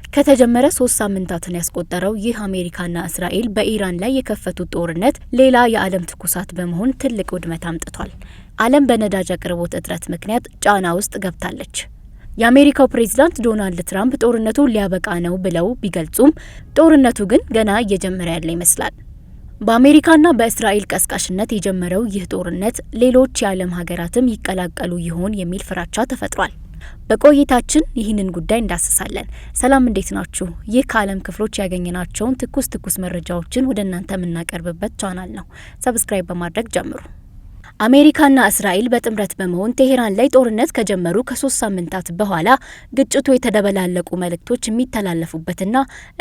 ከተጀመረ 3 ሳምንታትን ያስቆጠረው ይህ አሜሪካና እስራኤል በኢራን ላይ የከፈቱት ጦርነት ሌላ የዓለም ትኩሳት በመሆን ትልቅ ውድመት አምጥቷል። ዓለም በነዳጅ አቅርቦት እጥረት ምክንያት ጫና ውስጥ ገብታለች። የአሜሪካው ፕሬዝዳንት ዶናልድ ትራምፕ ጦርነቱ ሊያበቃ ነው ብለው ቢገልጹም ጦርነቱ ግን ገና እየጀመረ ያለ ይመስላል። በአሜሪካና በእስራኤል ቀስቃሽነት የጀመረው ይህ ጦርነት ሌሎች የዓለም ሀገራትም ይቀላቀሉ ይሆን የሚል ፍራቻ ተፈጥሯል። በቆይታችን ይህንን ጉዳይ እንዳስሳለን። ሰላም፣ እንዴት ናችሁ? ይህ ከዓለም ክፍሎች ያገኘናቸውን ትኩስ መረጃዎችን ወደ እናንተ የምናቀርብበት ቻናል ነው። ሰብስክራይብ በማድረግ ጀምሩ። አሜሪካና እስራኤል በጥምረት በመሆን ቴሄራን ላይ ጦርነት ከጀመሩ ከ3 ሳምንታት በኋላ ግጭቱ የተደበላለቁ መልእክቶች የሚተላለፉበትና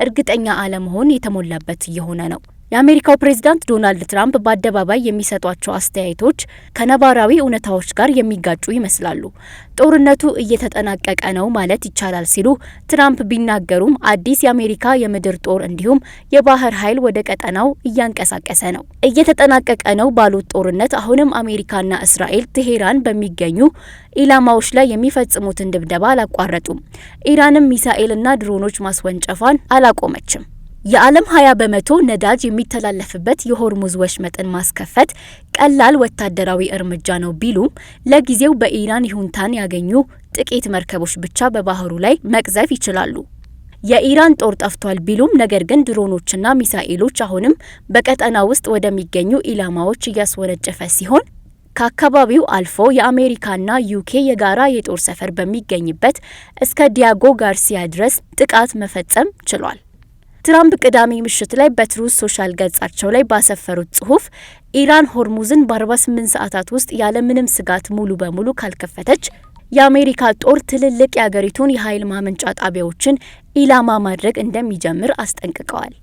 እርግጠኛ አለመሆን የተሞላበት እየሆነ ነው። የአሜሪካው ፕሬዝዳንት ዶናልድ ትራምፕ በአደባባይ የሚሰጧቸው አስተያየቶች ከነባራዊ እውነታዎች ጋር የሚጋጩ ይመስላሉ። ጦርነቱ እየተጠናቀቀ ነው ማለት ይቻላል ሲሉ ትራምፕ ቢናገሩም አዲስ የአሜሪካ የምድር ጦር እንዲሁም የባህር ኃይል ወደ ቀጠናው እያንቀሳቀሰ ነው። እየተጠናቀቀ ነው ባሉት ጦርነት አሁንም አሜሪካና እስራኤል ቴሄራን በሚገኙ ኢላማዎች ላይ የሚፈጽሙትን ድብደባ አላቋረጡም። ኢራንም ሚሳኤልና ድሮኖች ማስወንጨፏን አላቆመችም። የዓለም 20% ነዳጅ የሚተላለፍበት የሆርሙዝ ወሽመጥን ማስከፈት ቀላል ወታደራዊ እርምጃ ነው ቢሉም ለጊዜው በኢራን ይሁንታን ያገኙ ጥቂት መርከቦች ብቻ በባህሩ ላይ መቅዘፍ ይችላሉ። የኢራን ጦር ጠፍቷል ቢሉም ነገር ግን ድሮኖችና ሚሳኤሎች አሁንም በቀጠናው ውስጥ ወደሚገኙ ኢላማዎች እያስወነጨፈ ሲሆን ከአካባቢው አልፎ የአሜሪካና ዩኬ የጋራ የጦር ሰፈር በሚገኝበት እስከ ዲያጎ ጋርሲያ ድረስ ጥቃት መፈጸም ችሏል። ትራምፕ ቅዳሜ ምሽት ላይ በትሩዝ ሶሻል ገጻቸው ላይ ባሰፈሩት ጽሑፍ ኢራን ሆርሙዝን በ48 ሰዓታት ውስጥ ያለምንም ስጋት ሙሉ በሙሉ ካልከፈተች የአሜሪካ ጦር ትልልቅ የአገሪቱን የኃይል ማመንጫ ጣቢያዎችን ኢላማ ማድረግ እንደሚጀምር አስጠንቅቀዋል።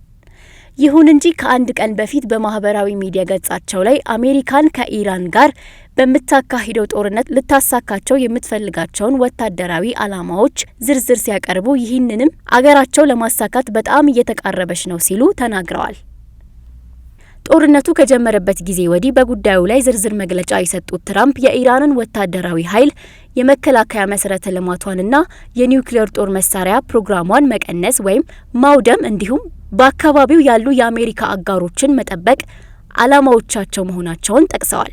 ይሁን እንጂ ከአንድ ቀን በፊት በማህበራዊ ሚዲያ ገጻቸው ላይ አሜሪካን ከኢራን ጋር በምታካሂደው ጦርነት ልታሳካቸው የምትፈልጋቸውን ወታደራዊ ዓላማዎች ዝርዝር ሲያቀርቡ ይህንንም አገራቸው ለማሳካት በጣም እየተቃረበች ነው ሲሉ ተናግረዋል። ጦርነቱ ከጀመረበት ጊዜ ወዲህ በጉዳዩ ላይ ዝርዝር መግለጫ የሰጡት ትራምፕ የኢራንን ወታደራዊ ኃይል የመከላከያ መሰረተ ልማቷንና የኒውክሌር ጦር መሳሪያ ፕሮግራሟን መቀነስ ወይም ማውደም እንዲሁም በአካባቢው ያሉ የአሜሪካ አጋሮችን መጠበቅ ዓላማዎቻቸው መሆናቸውን ጠቅሰዋል።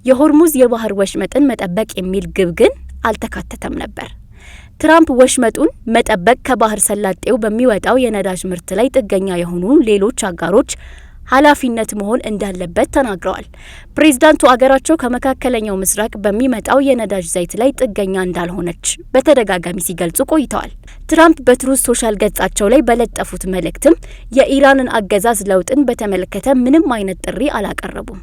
የሆርሙዝ የባህር ወሽመጥን መጠበቅ የሚል ግብ ግን አልተካተተም ነበር። ትራምፕ ወሽመጡን መጠበቅ ከባህር ሰላጤው በሚወጣው የነዳጅ ምርት ላይ ጥገኛ የሆኑ ሌሎች አጋሮች ኃላፊነት መሆን እንዳለበት ተናግረዋል። ፕሬዝዳንቱ አገራቸው ከመካከለኛው ምስራቅ በሚመጣው የነዳጅ ዘይት ላይ ጥገኛ እንዳልሆነች በተደጋጋሚ ሲገልጹ ቆይተዋል። ትራምፕ በትሩዝ ሶሻል ገጻቸው ላይ በለጠፉት መልእክትም የኢራንን አገዛዝ ለውጥን በተመለከተ ምንም አይነት ጥሪ አላቀረቡም።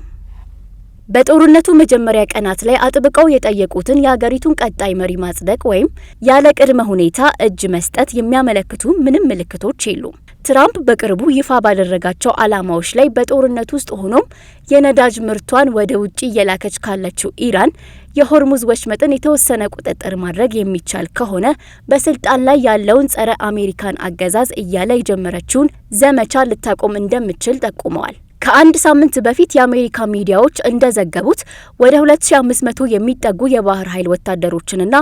በጦርነቱ መጀመሪያ ቀናት ላይ አጥብቀው የጠየቁትን የሀገሪቱን ቀጣይ መሪ ማጽደቅ ወይም ያለ ቅድመ ሁኔታ እጅ መስጠት የሚያመለክቱ ምንም ምልክቶች የሉም። ትራምፕ በቅርቡ ይፋ ባደረጋቸው ዓላማዎች ላይ በጦርነት ውስጥ ሆኖም የነዳጅ ምርቷን ወደ ውጪ እየላከች ካለችው ኢራን የሆርሙዝ ወሽመጥን የተወሰነ ቁጥጥር ማድረግ የሚቻል ከሆነ በስልጣን ላይ ያለውን ጸረ አሜሪካን አገዛዝ እያለ የጀመረችውን ዘመቻ ልታቆም እንደምትችል ጠቁመዋል። ከአንድ ሳምንት በፊት የአሜሪካ ሚዲያዎች እንደዘገቡት ወደ 2500 የሚጠጉ የባህር ኃይል ወታደሮችንና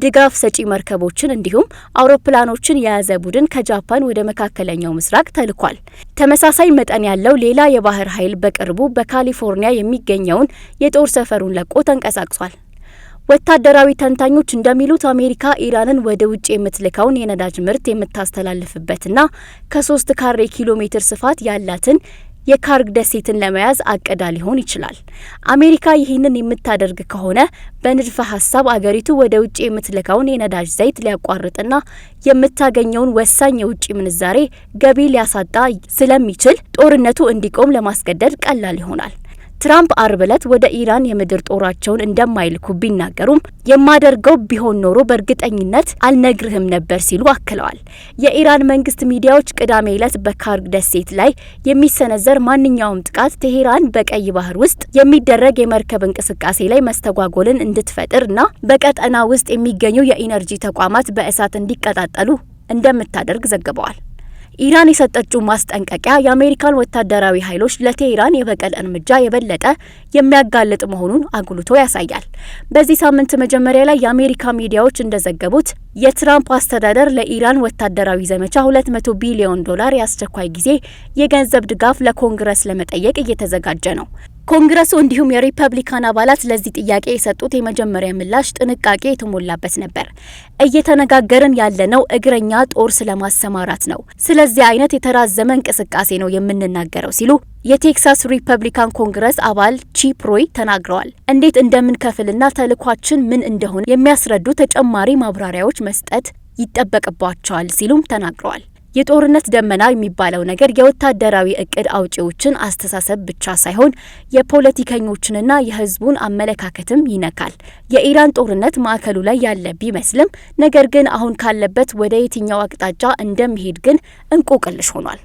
ድጋፍ ሰጪ መርከቦችን እንዲሁም አውሮፕላኖችን የያዘ ቡድን ከጃፓን ወደ መካከለኛው ምስራቅ ተልኳል። ተመሳሳይ መጠን ያለው ሌላ የባህር ኃይል በቅርቡ በካሊፎርኒያ የሚገኘውን የጦር ሰፈሩን ለቆ ተንቀሳቅሷል። ወታደራዊ ተንታኞች እንደሚሉት አሜሪካ ኢራንን ወደ ውጭ የምትልከውን የነዳጅ ምርት የምታስተላልፍበትና ከ3 ካሬ ኪሎ ሜትር ስፋት ያላትን የካርግ ደሴትን ለመያዝ አቅዳ ሊሆን ይችላል። አሜሪካ ይህንን የምታደርግ ከሆነ በንድፈ ሀሳብ አገሪቱ ወደ ውጭ የምትልከውን የነዳጅ ዘይት ሊያቋርጥና የምታገኘውን ወሳኝ የውጭ ምንዛሬ ገቢ ሊያሳጣ ስለሚችል ጦርነቱ እንዲቆም ለማስገደድ ቀላል ይሆናል። ትራምፕ አርብ ዕለት ወደ ኢራን የምድር ጦራቸውን እንደማይልኩ ቢናገሩም የማደርገው ቢሆን ኖሮ በእርግጠኝነት አልነግርህም ነበር ሲሉ አክለዋል። የኢራን መንግስት ሚዲያዎች ቅዳሜ ዕለት በካርግ ደሴት ላይ የሚሰነዘር ማንኛውም ጥቃት ቴሄራን በቀይ ባህር ውስጥ የሚደረግ የመርከብ እንቅስቃሴ ላይ መስተጓጎልን እንድትፈጥርና በቀጠና ውስጥ የሚገኙ የኢነርጂ ተቋማት በእሳት እንዲቀጣጠሉ እንደምታደርግ ዘግበዋል። ኢራን የሰጠችው ማስጠንቀቂያ የአሜሪካን ወታደራዊ ኃይሎች ለቴህራን የበቀል እርምጃ የበለጠ የሚያጋልጥ መሆኑን አጉልቶ ያሳያል። በዚህ ሳምንት መጀመሪያ ላይ የአሜሪካ ሚዲያዎች እንደዘገቡት የትራምፕ አስተዳደር ለኢራን ወታደራዊ ዘመቻ $200 ቢሊዮን የአስቸኳይ ጊዜ የገንዘብ ድጋፍ ለኮንግረስ ለመጠየቅ እየተዘጋጀ ነው። ኮንግረሱ እንዲሁም የሪፐብሊካን አባላት ለዚህ ጥያቄ የሰጡት የመጀመሪያ ምላሽ ጥንቃቄ የተሞላበት ነበር። እየተነጋገርን ያለነው እግረኛ ጦር ስለማሰማራት ነው። ስለዚህ አይነት የተራዘመ እንቅስቃሴ ነው የምንናገረው ሲሉ የቴክሳስ ሪፐብሊካን ኮንግረስ አባል ቺፕ ሮይ ተናግረዋል። እንዴት እንደምንከፍልና ተልኳችን ምን እንደሆነ የሚያስረዱ ተጨማሪ ማብራሪያዎች መስጠት ይጠበቅባቸዋል ሲሉም ተናግረዋል። የጦርነት ደመና የሚባለው ነገር የወታደራዊ እቅድ አውጪዎችን አስተሳሰብ ብቻ ሳይሆን የፖለቲከኞችንና የሕዝቡን አመለካከትም ይነካል። የኢራን ጦርነት ማዕከሉ ላይ ያለ ቢመስልም ነገር ግን አሁን ካለበት ወደ የትኛው አቅጣጫ እንደሚሄድ ግን እንቆቅልሽ ሆኗል።